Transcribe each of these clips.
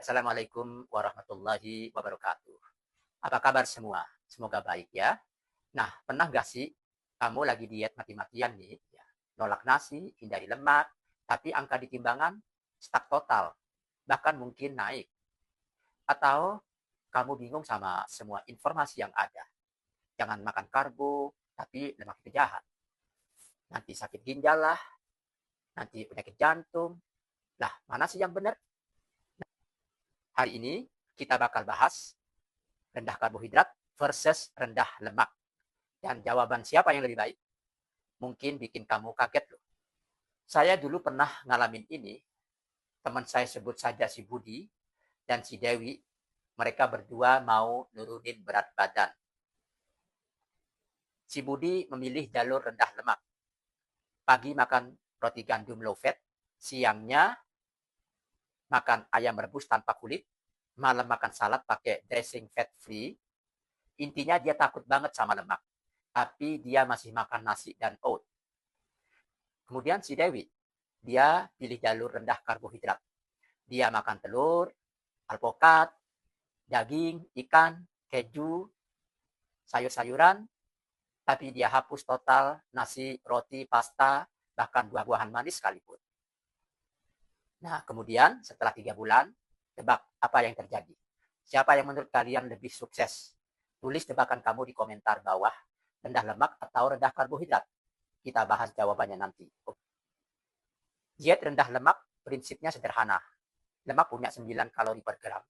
Assalamualaikum warahmatullahi wabarakatuh. Apa kabar semua? Semoga baik ya. Nah, pernah nggak sih kamu lagi diet mati-matian nih? Ya, nolak nasi, hindari lemak, tapi angka di timbangan stuck total, bahkan mungkin naik. Atau kamu bingung sama semua informasi yang ada. Jangan makan karbo, tapi lemak itu jahat. Nanti sakit ginjal lah, nanti penyakit jantung. Lah, mana sih yang benar? Hari ini kita bakal bahas rendah karbohidrat versus rendah lemak. Dan jawaban siapa yang lebih baik mungkin bikin kamu kaget loh. Saya dulu pernah ngalamin ini, teman saya sebut saja si Budi dan si Dewi, mereka berdua mau nurunin berat badan. Si Budi memilih jalur rendah lemak. Pagi makan roti gandum low fat, siangnya makan ayam rebus tanpa kulit, malam makan salad pakai dressing fat free. Intinya dia takut banget sama lemak, tapi dia masih makan nasi dan oat. Kemudian si Dewi, dia pilih jalur rendah karbohidrat. Dia makan telur, alpukat, daging, ikan, keju, sayur-sayuran, tapi dia hapus total nasi, roti, pasta, bahkan buah-buahan manis sekalipun. Nah, kemudian setelah 3 bulan, tebak apa yang terjadi? Siapa yang menurut kalian lebih sukses? Tulis tebakan kamu di komentar bawah, rendah lemak atau rendah karbohidrat. Kita bahas jawabannya nanti. Diet rendah lemak prinsipnya sederhana. Lemak punya 9 kalori per gram,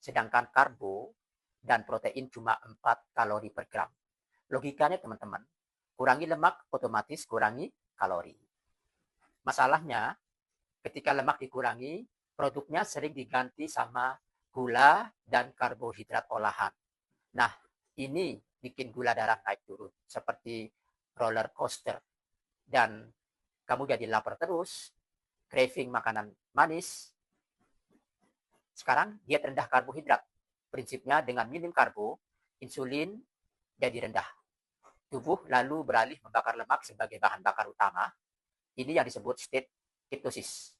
sedangkan karbo dan protein cuma 4 kalori per gram. Logikanya teman-teman, kurangi lemak otomatis kurangi kalori. Masalahnya, ketika lemak dikurangi, produknya sering diganti sama gula dan karbohidrat olahan. Nah, ini bikin gula darah naik turun, seperti roller coaster. Dan kamu jadi lapar terus, craving makanan manis. Sekarang diet rendah karbohidrat. Prinsipnya dengan minim karbo, insulin jadi rendah. Tubuh lalu beralih membakar lemak sebagai bahan bakar utama. Ini yang disebut state ketosis.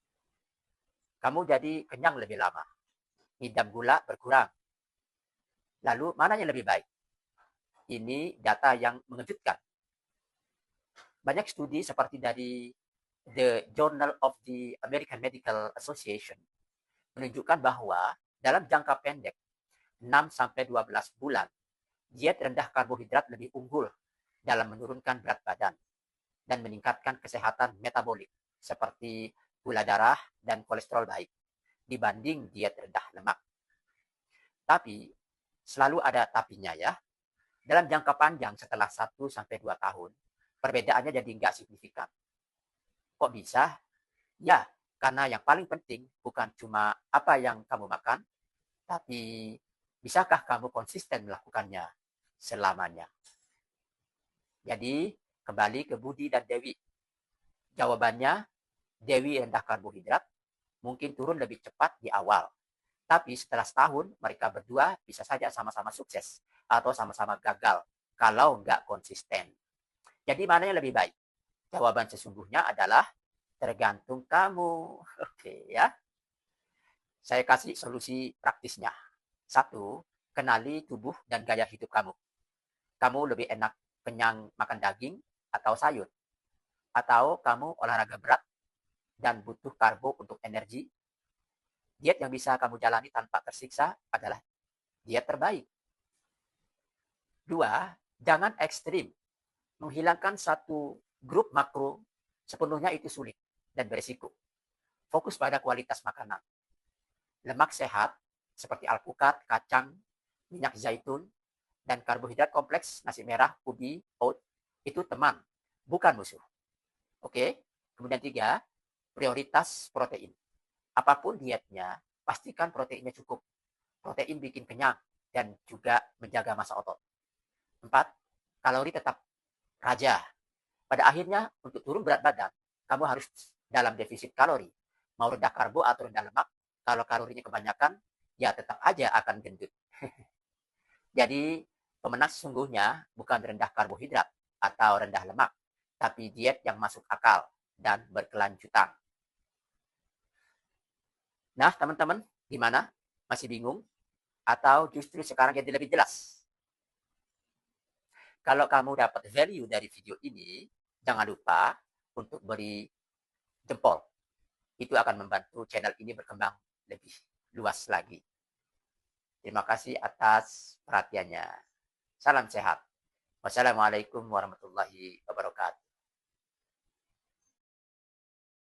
Kamu jadi kenyang lebih lama. Ngidam gula berkurang. Lalu mana yang lebih baik? Ini data yang mengejutkan. Banyak studi seperti dari The Journal of the American Medical Association menunjukkan bahwa dalam jangka pendek 6-12 bulan, diet rendah karbohidrat lebih unggul dalam menurunkan berat badan dan meningkatkan kesehatan metabolik seperti gula darah dan kolesterol baik dibanding diet rendah lemak. Tapi selalu ada tapinya ya. Dalam jangka panjang setelah 1-2 tahun, perbedaannya jadi nggak signifikan. Kok bisa? Ya, karena yang paling penting bukan cuma apa yang kamu makan, tapi bisakah kamu konsisten melakukannya selamanya. Jadi, kembali ke Budi dan Dewi. Jawabannya, Dewi rendah karbohidrat, mungkin turun lebih cepat di awal. Tapi setelah setahun, mereka berdua bisa saja sama-sama sukses atau sama-sama gagal kalau nggak konsisten. Jadi mana yang lebih baik? Jawaban sesungguhnya adalah tergantung kamu. Oke ya. Saya kasih solusi praktisnya. 1, kenali tubuh dan gaya hidup kamu. Kamu lebih enak kenyang makan daging atau sayur? Atau kamu olahraga berat dan butuh karbo untuk energi? Diet yang bisa kamu jalani tanpa tersiksa adalah diet terbaik. 2, jangan ekstrim. Menghilangkan satu grup makro sepenuhnya itu sulit dan berisiko. Fokus pada kualitas makanan. Lemak sehat seperti alpukat, kacang, minyak zaitun, dan karbohidrat kompleks, nasi merah, ubi, oat, itu teman, bukan musuh. Oke? Kemudian 3, prioritas protein. Apapun dietnya, pastikan proteinnya cukup. Protein bikin kenyang dan juga menjaga massa otot. 4, kalori tetap raja. Pada akhirnya, untuk turun berat badan, kamu harus dalam defisit kalori. Mau rendah karbo atau rendah lemak, kalau kalorinya kebanyakan, ya tetap aja akan gendut. Jadi, pemenang sesungguhnya bukan rendah karbohidrat atau rendah lemak, tapi diet yang masuk akal dan berkelanjutan. Nah, teman-teman, gimana? Masih bingung? Atau justru sekarang jadi lebih jelas? Kalau kamu dapat value dari video ini, jangan lupa untuk beri jempol. Itu akan membantu channel ini berkembang lebih luas lagi. Terima kasih atas perhatiannya. Salam sehat. Wassalamualaikum warahmatullahi wabarakatuh.